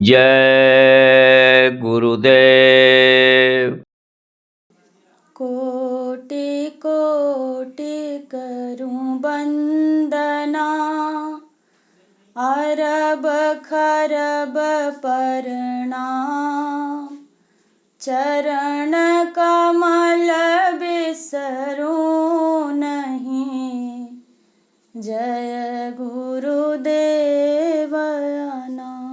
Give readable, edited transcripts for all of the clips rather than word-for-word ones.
जय गुरुदेव। कोटि कोटि करूं वंदना, अरब खरब प्रणाम। चरण कमल बिसरूं नहीं, जय गुरुदेव नाम।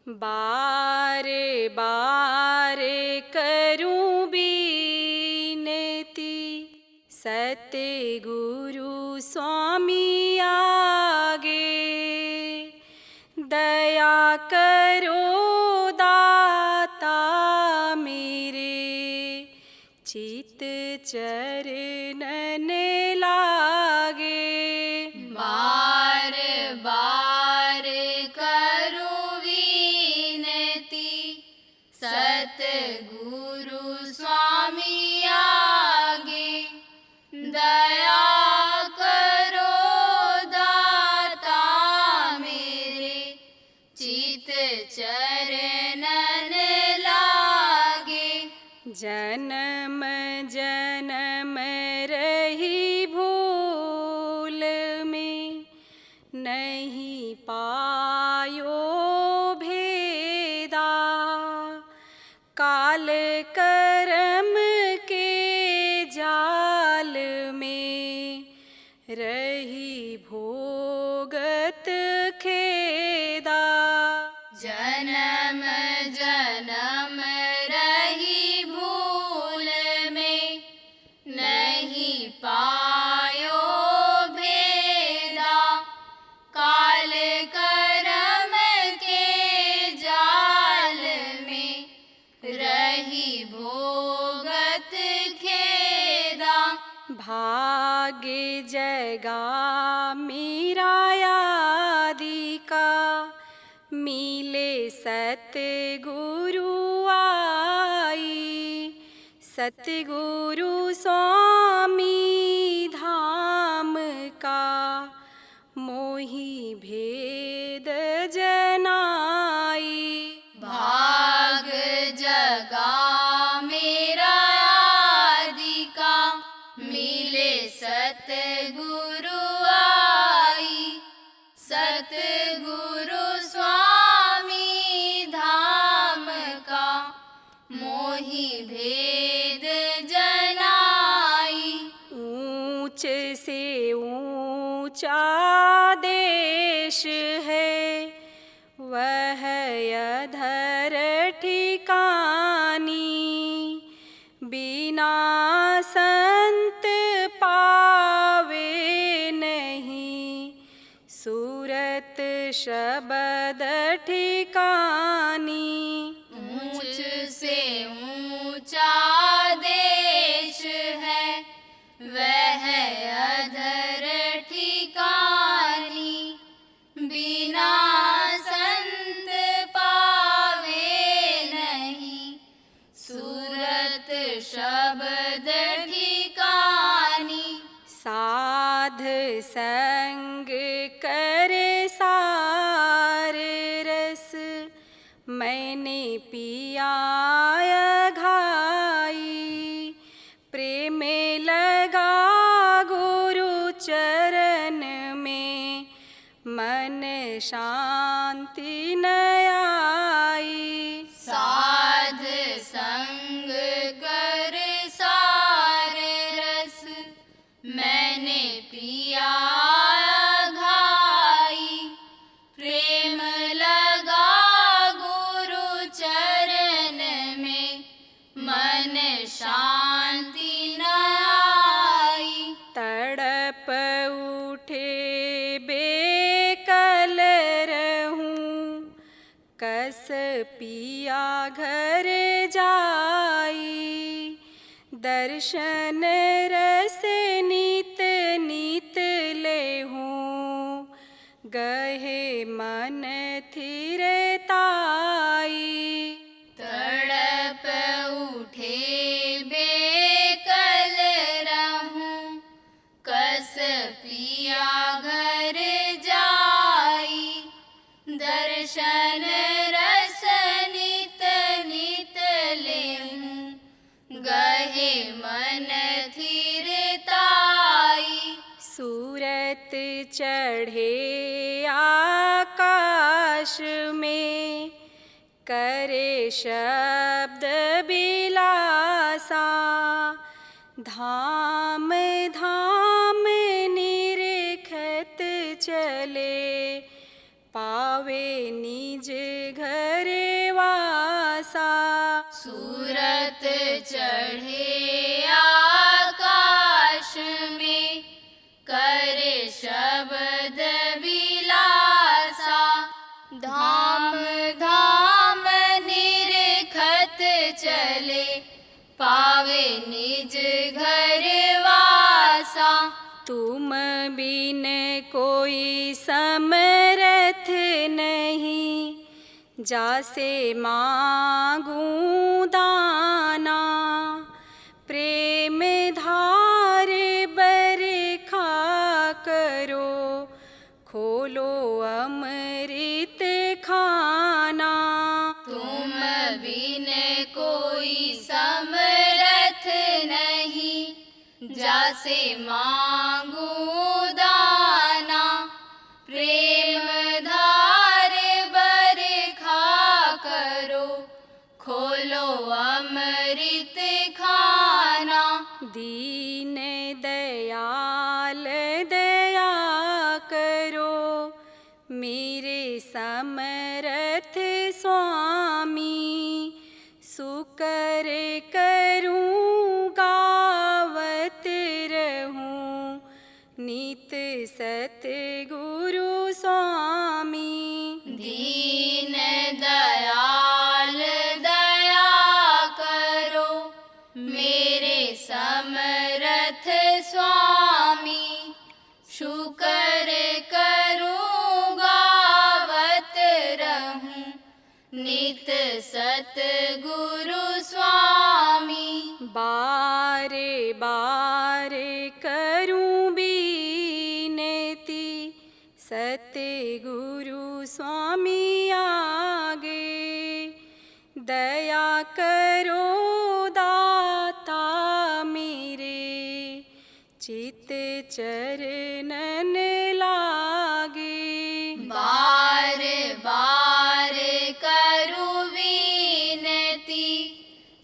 बारे बारे करूं बीनती, सतगुरु स्वामी आगे। दया करो दाता मेरे, चित चरणन लागे। बार बार करूं विनती, सतगुरु स्वामी आगे। दया करो दाता मेरे, चित चरणन लागे। जन्म जन्म रही भूल में, नहीं पायो भेदा। काल कर्म के जाल में, रही भोगत खेदा। जन्म जन्म रही भूल में, नहीं पायो भेदा। काल कर्म के जाल में, रही भोगत खेदा। भाग्य जगा मेरा आदि का, मिले सतगुरु आई। सतगुरु स्वामी धाम का, मोहि भेद जनाई। भाग जगा मेरा आदि का, मिले सतगुरु आई। सतगुरु स्वामी धाम का, मोहि भेद जनाई। ऊंच से ऊंचा देश है, वह अधर ठिकानी। बिना संत पावे नहीं, सूरत शब्द ठिकानी। ऊंच से ऊंचा देश है, वह अधर ठिकानी। बिना संत पावे नहीं, सूरत शब्द ठिकानी। साध संग करे सार रस, मैंने पिया घाई। प्रेम लगा गुरु चरण में, मन शांति न आई। साध संग कर सार रस, मैंने पिया घाई। प्रेम लगा गुरु चरण में, मन शांति न आई। तड़प उठे बेकल रहूं, कस पिया घर जाई। दर्शन रस नित नित लेहूं, गहे मन थिरताई। तड़प उठ चढ़े आकाश में, करे शब्द बिलासा। धाम धाम निरखत चले, पावे निज घर वासा। सूरत चढ़े आकाश में, करे शब्द बिलासा। धाम धाम निरखत चले, पावे निज घर वासा। तुम बिन कोई समरथ नहीं, जासे मांगूं दाना। प्रेम धार बरखा करो, खोलो अमृत खाना। तुम बिन कोई समरथ नहीं, जासे मांगूं दाना। प्रेम धार बरखा करो, खोलो अमृत खाना। दीन दयाल दया करो, मेरे समरथ स्वामी। सुकर करूं गावत रहूं, नित सतगुरु स्वामी। दीन दयाल दया करो, मेरे समरथ स्वामी। शुकर करूं गावत रहूं, नित सतगुरु स्वामी। बारे बारे करूं बीनती, सतगुरु स्वामी आगे। दया करो दाता मेरे, चित चरणन लागे। बार बार करूं विनती,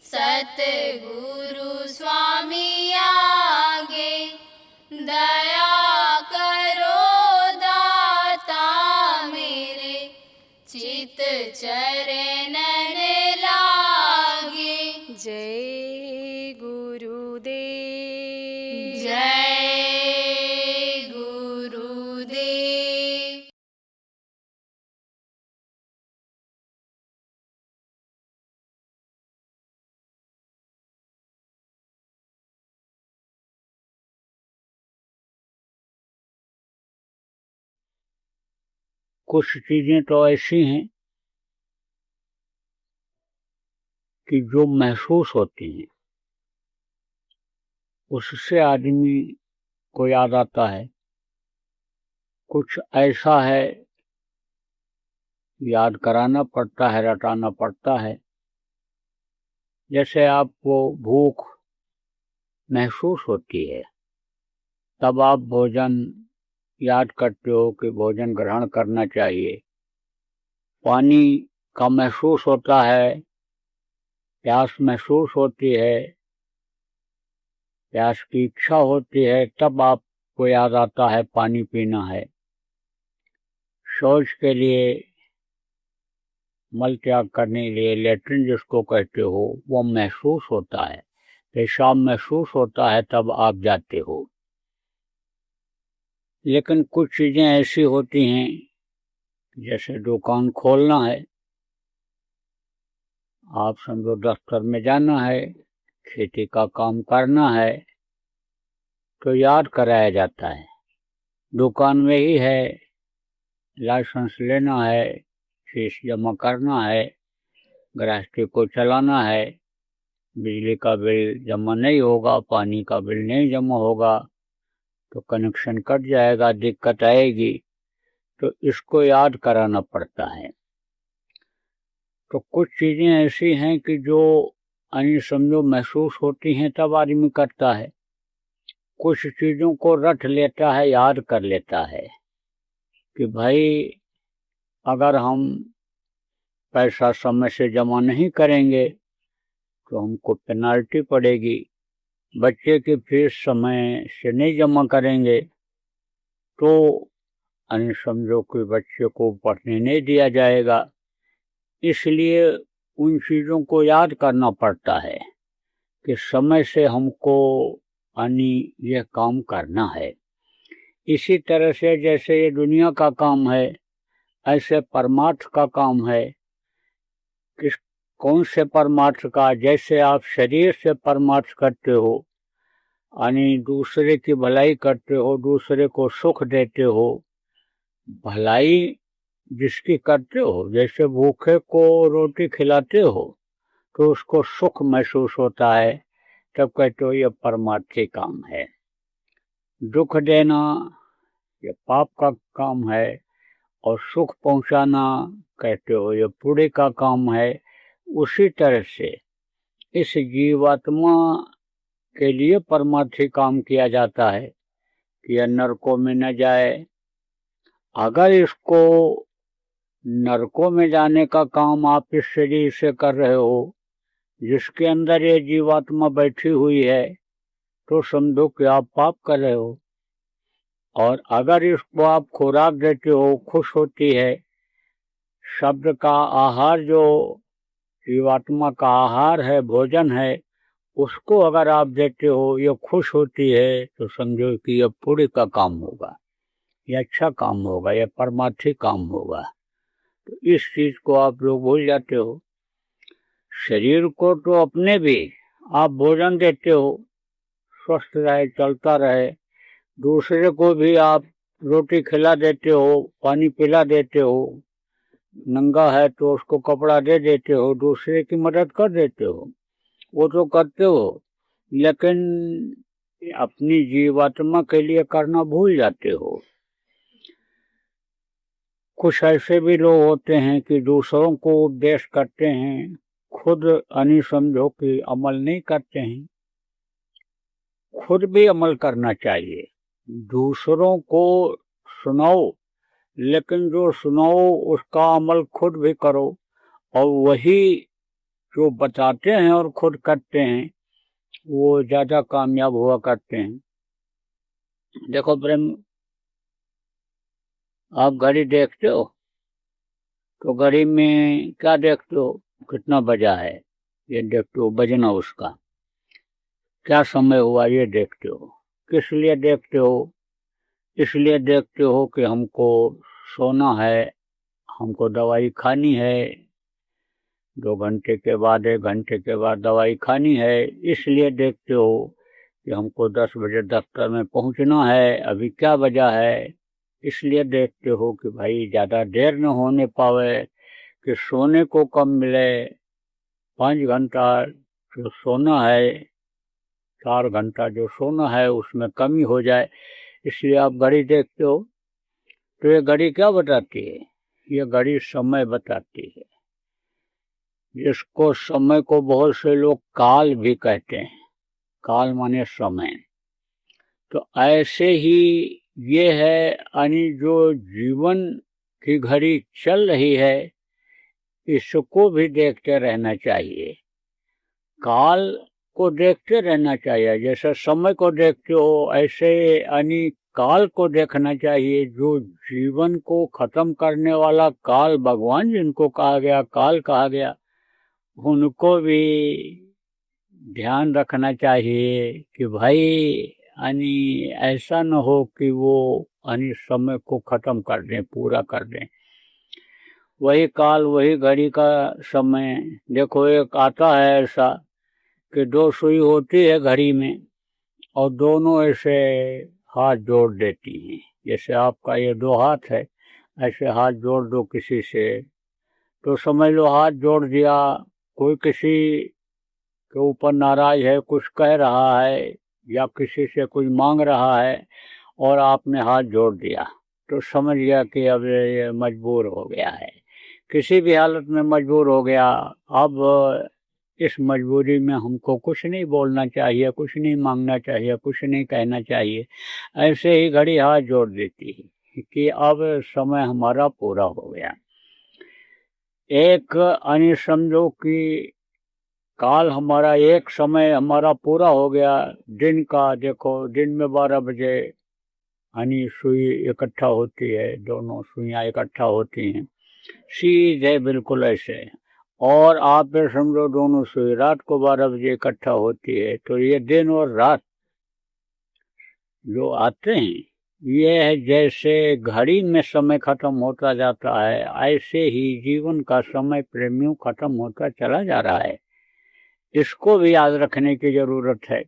सतगुरु स्वामी आगे। दया करो दाता मेरे, चित चरणन लागे। जय गुरुदेव। जय गुरुदेव। कुछ चीजें तो ऐसी हैं कि जो महसूस होती हैं, उससे आदमी को याद आता है। कुछ ऐसा है, याद कराना पड़ता है, रटाना पड़ता है। जैसे आपको भूख महसूस होती है, तब आप भोजन याद करते हो कि भोजन ग्रहण करना चाहिए। पानी का महसूस होता है, प्यास महसूस होती है, प्यास की इच्छा होती है, तब आपको याद आता है पानी पीना है। शौच के लिए, मल त्याग करने के लिए, लेट्रिन जिसको कहते हो, वो महसूस होता है, पेशाब महसूस होता है, तब आप जाते हो। लेकिन कुछ चीजें ऐसी होती हैं, जैसे दुकान खोलना है, आप समझो दफ्तर में जाना है, खेती का काम करना है, तो याद कराया जाता है। दुकान में ही है, लाइसेंस लेना है, फीस जमा करना है, गृहस्थी को चलाना है, बिजली का बिल जमा नहीं होगा, पानी का बिल नहीं जमा होगा तो कनेक्शन कट जाएगा, दिक्कत आएगी, तो इसको याद कराना पड़ता है। तो कुछ चीजें ऐसी हैं कि जो समझो महसूस होती हैं, तब आदमी करता है। कुछ चीजों को रट लेता है, याद कर लेता है। कि भाई अगर हम पैसा समय से जमा नहीं करेंगे तो हमको पेनाल्टी पड़ेगी, बच्चे की फीस समय से नहीं जमा करेंगे तो अन्य समझो कि बच्चे को पढ़ने नहीं दिया जाएगा। इसलिए उन चीज़ों को याद करना पड़ता है कि समय से हमको यह काम करना है। इसी तरह से जैसे ये दुनिया का काम है, ऐसे परमार्थ का काम है। किस कौन से परमार्थ का? जैसे आप शरीर से परमार्थ करते हो, दूसरे की भलाई करते हो, दूसरे को सुख देते हो। भलाई जिसकी करते हो, जैसे भूखे को रोटी खिलाते हो तो उसको सुख महसूस होता है, तब कहते हो ये परमार्थी काम है। दुख देना ये पाप का काम है, और सुख पहुंचाना कहते हो ये पुण्य का काम है। उसी तरह से इस जीवात्मा के लिए परमार्थी काम किया जाता है कि यह नरकों में न जाए। अगर इसको नरकों में जाने का काम आप इस शरीर से कर रहे हो, जिसके अंदर ये जीवात्मा बैठी हुई है, तो समझो कि आप पाप कर रहे हो। और अगर इसको आप खुराक देते हो, खुश होती है। शब्द का आहार जो जीवात्मा का आहार है, भोजन है, उसको अगर आप देते हो, ये खुश होती है, तो समझो कि यह पुण्य का काम होगा, यह अच्छा काम होगा, यह परमार्थी काम होगा। तो इस चीज को आप लोग भूल जाते हो। शरीर को तो अपने भी आप भोजन देते हो, स्वस्थ रहे, चलता रहे। दूसरे को भी आप रोटी खिला देते हो, पानी पिला देते हो, नंगा है तो उसको कपड़ा दे देते हो, दूसरे की मदद कर देते हो, वो तो करते हो, लेकिन अपनी जीवात्मा के लिए करना भूल जाते हो। कुछ ऐसे भी लोग होते हैं कि दूसरों को उपदेश करते हैं, खुद समझो कि अमल नहीं करते हैं। खुद भी अमल करना चाहिए। दूसरों को सुनाओ, लेकिन जो सुनाओ उसका अमल खुद भी करो, और वही जो बताते हैं और खुद करते हैं वो ज्यादा कामयाब हुआ करते हैं। देखो प्रेम, आप घड़ी देखते हो तो घड़ी में क्या देखते हो? कितना बजा है ये देखते हो, बजना उसका क्या समय हुआ ये देखते हो। किस लिए देखते हो? इसलिए देखते हो कि हमको सोना है, हमको दवाई खानी है, 2 घंटे के बाद 1 घंटे के बाद दवाई खानी है। इसलिए देखते हो कि हमको 10 बजे दफ्तर में पहुंचना है, अभी क्या बजा है। इसलिए देखते हो कि भाई ज़्यादा देर न होने पावे, कि सोने को कम मिले। 5 घंटा जो सोना है, 4 घंटा जो सोना है उसमें कमी हो जाए, इसलिए आप घड़ी देखते हो। तो ये घड़ी क्या बताती है? ये घड़ी समय बताती है, जिसको समय को बहुत से लोग काल भी कहते हैं। काल माने समय। तो ऐसे ही ये है, जो जीवन की घड़ी चल रही है, इसको भी देखते रहना चाहिए। काल को देखते रहना चाहिए। जैसे समय को देखते हो, ऐसे काल को देखना चाहिए। जो जीवन को खत्म करने वाला काल, भगवान जिनको कहा गया, काल कहा गया, उनको भी ध्यान रखना चाहिए कि भाई ऐसा न हो कि वो समय को खत्म कर दें, पूरा कर दें। वही काल, वही घड़ी का समय। देखो एक आता है ऐसा कि 2 सुई होती है घड़ी में, और दोनों ऐसे हाथ जोड़ देती हैं। जैसे आपका ये 2 हाथ है, ऐसे हाथ जोड़ दो किसी से, तो समझ लो हाथ जोड़ दिया। कोई किसी के ऊपर नाराज है, कुछ कह रहा है या किसी से कुछ मांग रहा है, और आपने हाथ जोड़ दिया, तो समझ गया कि अब ये मजबूर हो गया है, किसी भी हालत में मजबूर हो गया। अब इस मजबूरी में हमको कुछ नहीं बोलना चाहिए, कुछ नहीं मांगना चाहिए, कुछ नहीं कहना चाहिए। ऐसे ही घड़ी हाथ जोड़ देती है। कि अब समय हमारा पूरा हो गया। एक यानी समझो कि काल हमारा, एक समय हमारा पूरा हो गया दिन का। देखो दिन में 12 बजे यानी सुई इकट्ठा होती है, दोनों सुइयाँ इकट्ठा होती हैं सीधे बिल्कुल ऐसे। और आप ये समझो दोनों सुई रात को 12 बजे इकट्ठा होती है। तो ये दिन और रात जो आते हैं, ये है जैसे घड़ी में समय खत्म होता जाता है, ऐसे ही जीवन का समय प्रेमियों खत्म होता चला जा रहा है। इसको भी याद रखने की जरूरत है।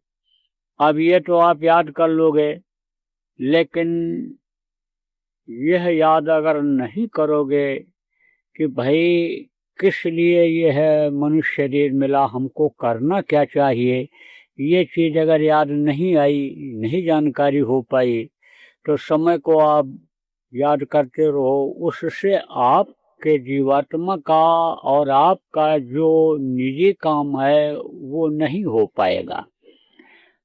अब ये तो आप याद कर लोगे, लेकिन यह याद अगर नहीं करोगे कि भाई किस लिए यह मनुष्य शरीर मिला, हमको करना क्या चाहिए, ये चीज़ अगर याद नहीं आई, नहीं जानकारी हो पाई, तो समय को आप याद करते रहो। उससे आपके जीवात्मा का और आपका जो निजी काम है वो नहीं हो पाएगा।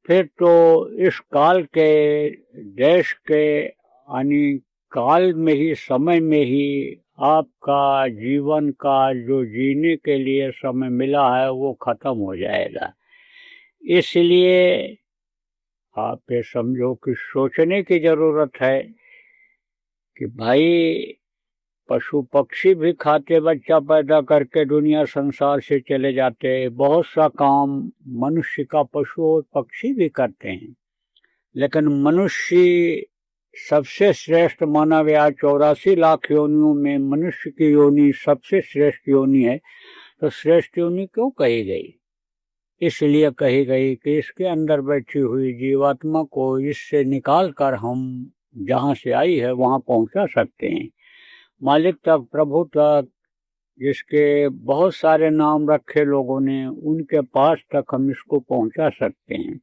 फिर तो इस काल के, देश के यानी काल में ही, समय में ही आपका जीवन का जो जीने के लिए समय मिला है वो खत्म हो जाएगा। इसलिए आप ये समझो कि सोचने की जरूरत है कि भाई पशु पक्षी भी खाते, बच्चा पैदा करके दुनिया संसार से चले जाते। बहुत सा काम मनुष्य का पशु और पक्षी भी करते हैं, लेकिन मनुष्य सबसे श्रेष्ठ माना गया। 84 लाख योनियों में मनुष्य की योनि सबसे श्रेष्ठ योनि है। तो श्रेष्ठ योनि क्यों कही गई? इसलिए कही गई कि इसके अंदर बैठी हुई जीवात्मा को इससे निकाल कर हम जहाँ से आई है वहाँ पहुँचा सकते हैं, मालिक तक, प्रभु तक, जिसके बहुत सारे नाम रखे लोगों ने, उनके पास तक हम इसको पहुँचा सकते हैं।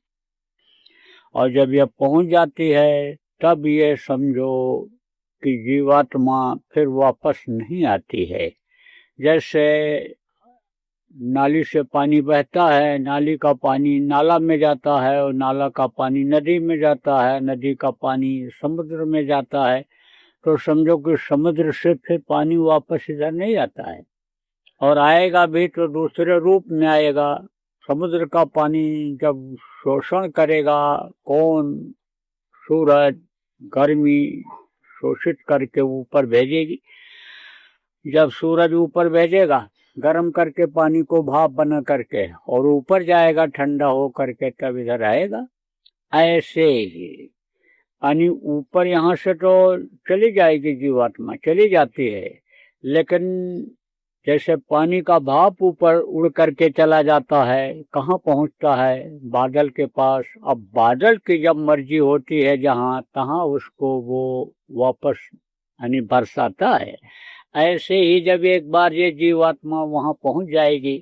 और जब यह पहुँच जाती है तब ये समझो कि जीवात्मा फिर वापस नहीं आती है। जैसे नाली से पानी बहता है, नाली का पानी नाला में जाता है, और नाला का पानी नदी में जाता है, नदी का पानी समुद्र में जाता है। तो समझो कि समुद्र से फिर पानी वापस इधर नहीं आता है, और आएगा भी तो दूसरे रूप में आएगा। समुद्र का पानी जब शोषण करेगा कौन? सूरज गर्मी शोषित करके ऊपर भेजेगी। जब सूरज ऊपर भेजेगा गर्म करके पानी को भाप बना करके, और ऊपर जाएगा ठंडा हो करके, तब इधर आएगा। ऐसे ही यानी ऊपर यहाँ से तो चली जाएगी जीवात्मा, चली जाती है, लेकिन जैसे पानी का भाप ऊपर उड़ करके चला जाता है, कहाँ पहुँचता है? बादल के पास। अब बादल की जब मर्जी होती है जहाँ तहाँ उसको वो वापस यानी बरसाता है। ऐसे ही जब एक बार ये जीवात्मा वहाँ पहुँच जाएगी,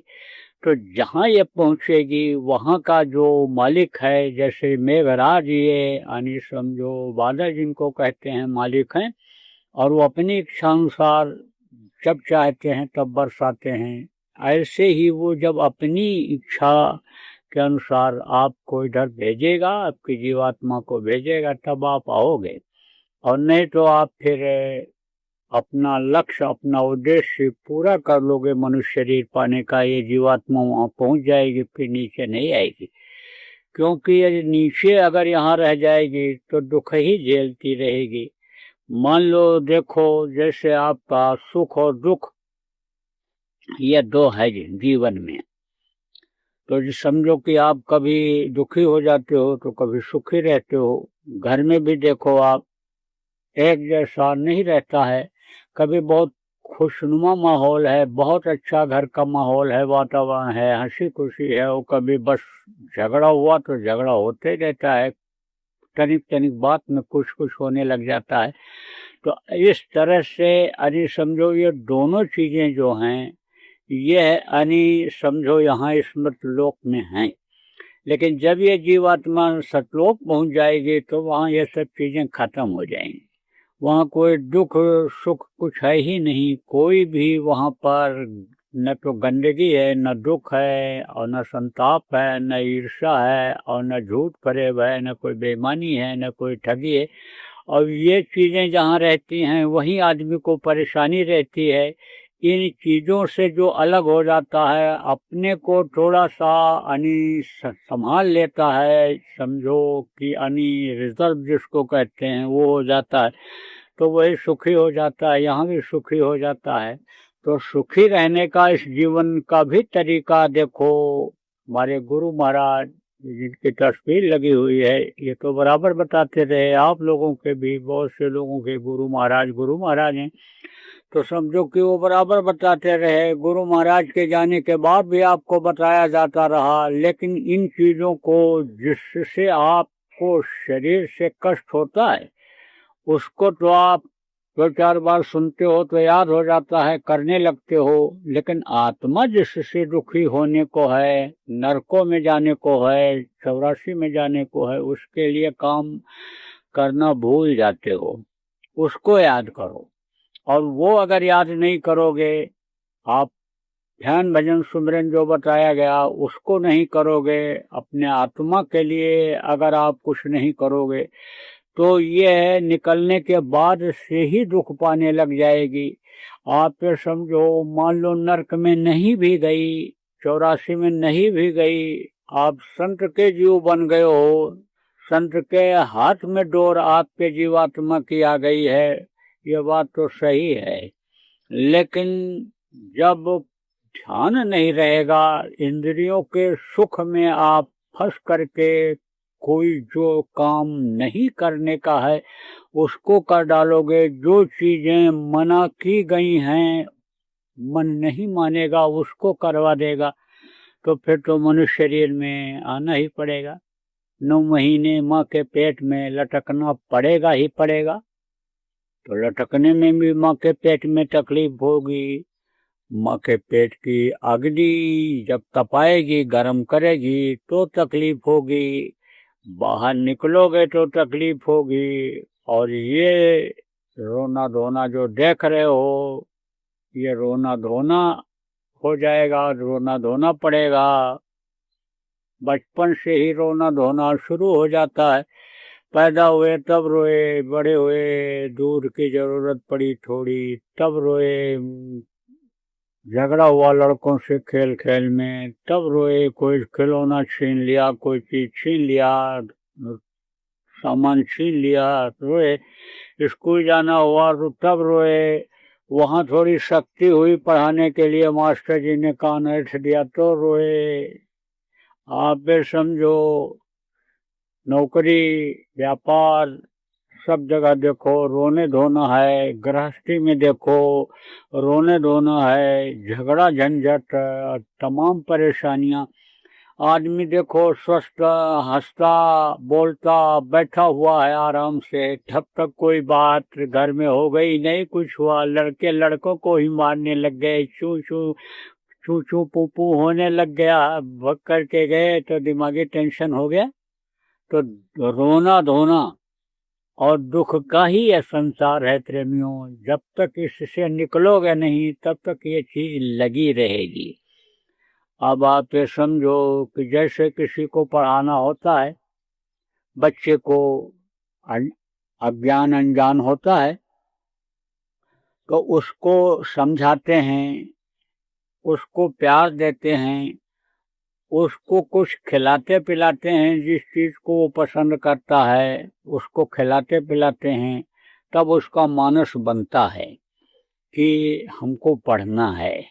तो जहाँ ये पहुँचेगी वहाँ का जो मालिक है, जैसे मेघराज ये यानी समझो बादल जिनको कहते हैं मालिक हैं, और वो अपनी इच्छा अनुसार जब चाहते हैं तब बरसाते हैं। ऐसे ही वो जब अपनी इच्छा के अनुसार आपको इधर भेजेगा, आपकी जीवात्मा को भेजेगा, तब आप आओगे। और नहीं तो आप फिर अपना लक्ष्य, अपना उद्देश्य पूरा कर लोगे मनुष्य शरीर पाने का, ये जीवात्मा वहाँ पहुँच जाएगी, फिर नीचे नहीं आएगी। क्योंकि ये नीचे अगर यहाँ रह जाएगी तो दुख ही झेलती रहेगी। मान लो देखो, जैसे आपका सुख और दुख ये दो है जीवन में। तो समझो कि आप कभी दुखी हो जाते हो तो कभी सुखी रहते हो। घर में भी देखो आप, एक जैसा नहीं रहता है। कभी बहुत खुशनुमा माहौल है, बहुत अच्छा घर का माहौल है, वातावरण है, हंसी खुशी है, और कभी बस झगड़ा हुआ तो झगड़ा होते ही रहता है, तनिक तनिक बात में कुछ कुछ होने लग जाता है। तो इस तरह से यानी समझो ये दोनों चीज़ें जो हैं ये यानी समझो यहाँ स्मृत लोक में हैं। लेकिन जब ये जीवात्मा सतलोक पहुँच जाएगी तो वहाँ ये सब चीज़ें खत्म हो जाएंगी। वहाँ कोई दुख सुख कुछ है ही नहीं। कोई भी वहाँ पर न तो गंदगी है, न दुख है, और न संताप है, न ईर्ष्या है, और न झूठ फरेब है, न कोई बेईमानी है, न कोई ठगी है। और ये चीज़ें जहाँ रहती हैं वहीं आदमी को परेशानी रहती है। इन चीज़ों से जो अलग हो जाता है, अपने को थोड़ा सा संभाल लेता है, समझो कि रिजर्व जिसको कहते हैं वो हो जाता है, तो वही सुखी हो जाता है, यहाँ भी सुखी हो जाता है। तो सुखी रहने का इस जीवन का भी तरीका देखो। हमारे गुरु महाराज जिनकी तस्वीर लगी हुई है, ये तो बराबर बताते रहे, आप लोगों के भी बहुत से लोगों के गुरु महाराज हैं, तो समझो कि वो बराबर बताते रहे। गुरु महाराज के जाने के बाद भी आपको बताया जाता रहा, लेकिन इन चीज़ों को जिससे आपको शरीर से कष्ट होता है उसको तो आप 2-4 बार सुनते हो तो याद हो जाता है, करने लगते हो, लेकिन आत्मा जिससे दुखी होने को है, नरकों में जाने को है, 84 में जाने को है, उसके लिए काम करना भूल जाते हो। उसको याद करो, और वो अगर याद नहीं करोगे, आप ध्यान भजन सुमरन जो बताया गया उसको नहीं करोगे, अपने आत्मा के लिए अगर आप कुछ नहीं करोगे, तो ये निकलने के बाद से ही दुख पाने लग जाएगी। आप फिर समझो, मान लो नरक में नहीं भी गई, 84 में नहीं भी गई, आप संत के जीव बन गए हो, संत के हाथ में डोर आपके जीवात्मा की आ गई है, ये बात तो सही है। लेकिन जब ध्यान नहीं रहेगा, इंद्रियों के सुख में आप फंस करके कोई जो काम नहीं करने का है उसको कर डालोगे, जो चीजें मना की गई हैं मन नहीं मानेगा उसको करवा देगा, तो फिर तो मनुष्य शरीर में आना ही पड़ेगा, 9 महीने माँ के पेट में लटकना पड़ेगा ही पड़ेगा। तो लटकने में भी माँ के पेट में तकलीफ होगी, माँ के पेट की अग्नि जब तपाएगी, गर्म करेगी तो तकलीफ होगी, बाहर निकलोगे तो तकलीफ होगी। और ये रोना धोना जो देख रहे हो, ये रोना धोना हो जाएगा, रोना धोना पड़ेगा। बचपन से ही रोना धोना शुरू हो जाता है, पैदा हुए तब रोए, बड़े हुए दूध की जरूरत पड़ी थोड़ी तब रोए, झगड़ा हुआ लड़कों से खेल खेल में तब रोए, कोई खिलौना छीन लिया, कोई चीज छीन लिया, सामान छीन लिया, रोए, स्कूल जाना हुआ तब रोए, वहाँ थोड़ी शक्ति हुई पढ़ाने के लिए, मास्टर जी ने कान ऐठ दिया तो रोए। आप भी समझो, नौकरी व्यापार सब जगह देखो रोने धोना है, गृहस्थी में देखो रोने धोना है, झगड़ा झंझट तमाम परेशानियां। आदमी देखो स्वस्थ हंसता बोलता बैठा हुआ है आराम से, तब तक कोई बात घर में हो गई नहीं, कुछ हुआ, लड़के लड़कों को ही मारने लग गए, चू चू चू चू पू पू होने लग गया, भग करके गए तो दिमागी टेंशन हो गया। तो रोना धोना और दुख का ही यह संसार है प्रेमियों, जब तक इससे निकलोगे नहीं तब तक ये चीज लगी रहेगी। अब आप ये समझो कि जैसे किसी को पढ़ाना होता है, बच्चे को अज्ञान अनजान होता है तो उसको समझाते हैं, उसको प्यार देते हैं, उसको कुछ खिलाते पिलाते हैं, जिस चीज को वो पसंद करता है उसको खिलाते पिलाते हैं, तब उसका मानस बनता है कि हमको पढ़ना है।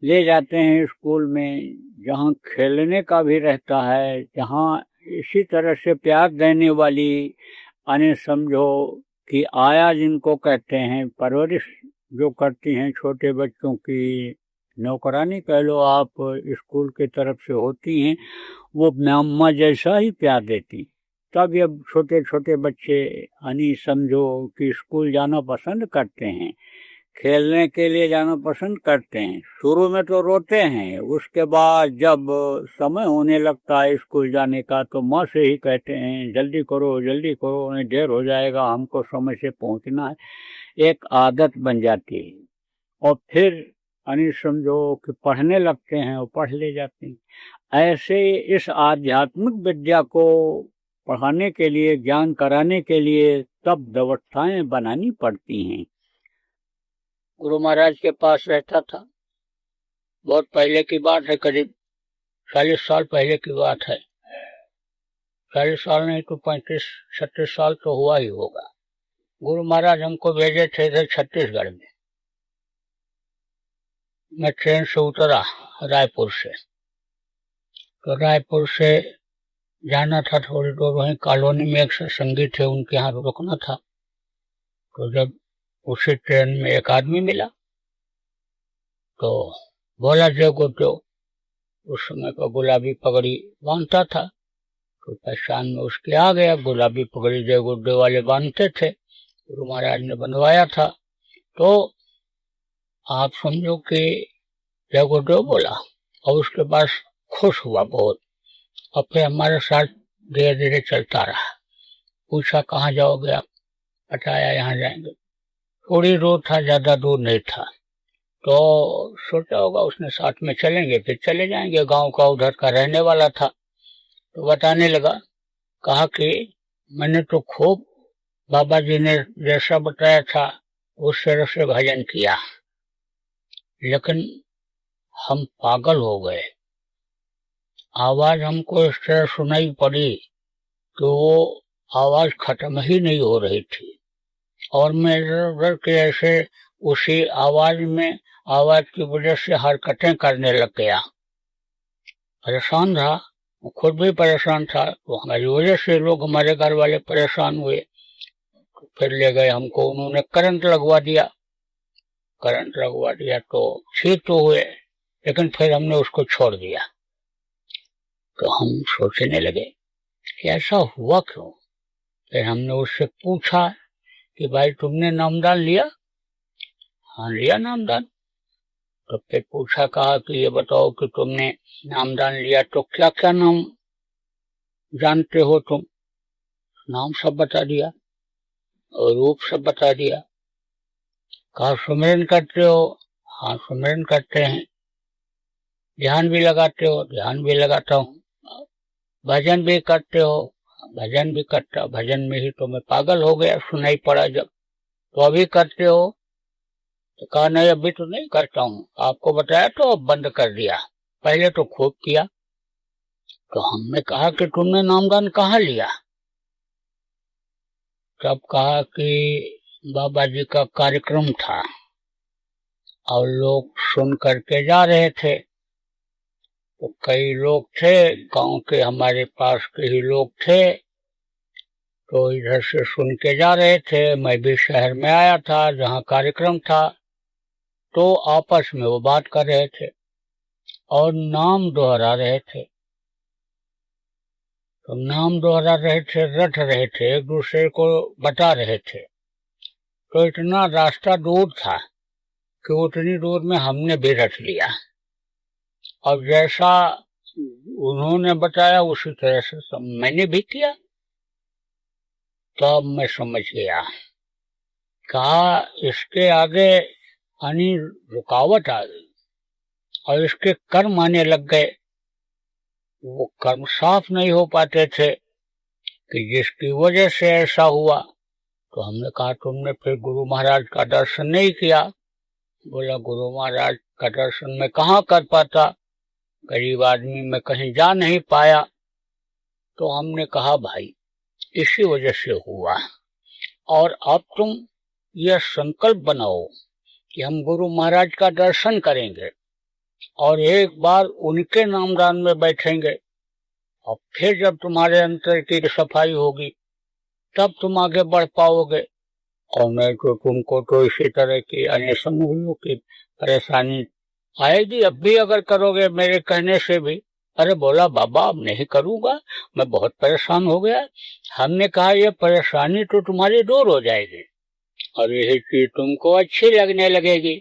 ले जाते हैं स्कूल में, जहाँ खेलने का भी रहता है, जहाँ इसी तरह से प्यार देने वाली यानी समझो कि आया जिनको कहते हैं, परवरिश जो करती हैं छोटे बच्चों की, नौकरानी कह लो आप, स्कूल की तरफ से होती हैं, वो अम्मा जैसा ही प्यार देती। तब ये छोटे छोटे बच्चे यानी समझो कि स्कूल जाना पसंद करते हैं, खेलने के लिए जाना पसंद करते हैं। शुरू में तो रोते हैं, उसके बाद जब समय होने लगता है स्कूल जाने का तो माँ से ही कहते हैं जल्दी करो नहीं देर हो जाएगा, हमको समय से पहुंचना है। एक आदत बन जाती है और फिर यानी समझो कि पढ़ने लगते हैं और पढ़ ले जाते हैं। ऐसे इस आध्यात्मिक विद्या को पढ़ाने के लिए, ज्ञान कराने के लिए तब व्यवस्थाएं बनानी पड़ती हैं। गुरु महाराज के पास रहता था, बहुत पहले की बात है, करीब 40 साल पहले की बात है। 40 साल नहीं तो 35-36 साल तो हुआ ही होगा। गुरु महाराज हमको भेजे थे इधर छत्तीसगढ़ में। मैं ट्रेन से उतरा रायपुर से, तो रायपुर से जाना था थोड़ी दूर, वहीं कॉलोनी में एक सत्संगी थे, उनके यहाँ रुकना था। तो जब उसी ट्रेन में एक आदमी मिला तो बोला जय गुरुदेव। उस समय का गुलाबी पगड़ी बांधता था, तो पहचान में उसके आ गया। गुलाबी पगड़ी जय गुरुदेव वाले बांधते थे, गुरु महाराज ने बनवाया था। तो आप समझो कि जय गुरुदेव बोला और उसके बाद खुश हुआ बहुत, और फिर हमारे साथ धीरे धीरे चलता रहा। पूछा कहाँ जाओगे आप? बताया यहाँ जाएंगे। थोड़ी दूर था, ज्यादा दूर नहीं था, तो सोचा होगा उसने साथ में चलेंगे फिर चले जाएंगे, गांव का उधर का रहने वाला था। तो बताने लगा, कहा कि मैंने तो खूब बाबा जी ने जैसा बताया था उस तरह से भजन किया, लेकिन हम पागल हो गए। आवाज हमको इस तरह सुनाई पड़ी कि वो आवाज खत्म ही नहीं हो रही थी, और मैं इधर उधर के ऐसे उसी आवाज में, आवाज की वजह से हरकतें करने लग गया। परेशान रहा, खुद भी परेशान था, तो हमारी वजह से लोग, हमारे घर वाले परेशान हुए। फिर ले गए हमको, उन्होंने करंट लगवा दिया। करंट लगवा दिया तो ठीक तो हुए, लेकिन फिर हमने उसको छोड़ दिया। तो हम सोचने लगे कि ऐसा हुआ क्यों। फिर हमने उससे पूछा कि भाई तुमने नामदान लिया? हाँ लिया नामदान। तो फिर पूछा, कहा कि ये बताओ कि तुमने नामदान लिया तो क्या क्या नाम जानते हो तुम? नाम सब बता दिया और रूप सब बता दिया। कहा सुमिरन करते हो? हाँ सुमिरन करते हैं। ध्यान भी लगाते हो? ध्यान भी लगाता हूँ। भजन भी करते हो? भजन भी करता। भजन में ही तो मैं पागल हो गया, सुनाई पड़ा जब। तो अभी करते हो? तो कहा नहीं अभी तो नहीं करता हूँ, आपको बताया तो अब बंद कर दिया, पहले तो खूब किया। तो हमने कहा कि तुमने नामदान कहाँ लिया? तब कहा कि बाबा जी का कार्यक्रम था और लोग सुन करके जा रहे थे। तो कई लोग थे गांव के, हमारे पास के ही लोग थे, तो इधर से सुन के जा रहे थे। मैं भी शहर में आया था जहाँ कार्यक्रम था, तो आपस में वो बात कर रहे थे और नाम दोहरा रहे थे। तो नाम दोहरा रहे थे, रट रहे थे, एक दूसरे को बता रहे थे। तो इतना रास्ता दूर था कि उतनी दूर में हमने भी रट लिया। अब जैसा उन्होंने बताया उसी तरह से मैंने भी किया। तब मैं समझ गया, कहा इसके आगे यानी रुकावट आ गई और इसके कर्म आने लग गए। वो कर्म साफ नहीं हो पाते थे कि जिसकी वजह से ऐसा हुआ। तो हमने कहा तुमने फिर गुरु महाराज का दर्शन नहीं किया? बोला गुरु महाराज का दर्शन मैं कहाँ कर पाता, गरीब आदमी में कहीं जा नहीं पाया। तो हमने कहा भाई इसी वजह से हुआ, और अब तुम यह संकल्प बनाओ कि हम गुरु महाराज का दर्शन करेंगे और एक बार उनके नामदान में बैठेंगे, और फिर जब तुम्हारे अंतर की सफाई होगी तब तुम आगे बढ़ पाओगे। और नहीं तो तुमको तो इसी तरह की अन्य समूहों की परेशानी आएगी। अब भी अगर करोगे मेरे कहने से भी। अरे बोला बाबा अब नहीं करूंगा, मैं बहुत परेशान हो गया। हमने कहा ये परेशानी तो तुम्हारी दूर हो जाएगी और यही चीज तुमको अच्छी लगने लगेगी।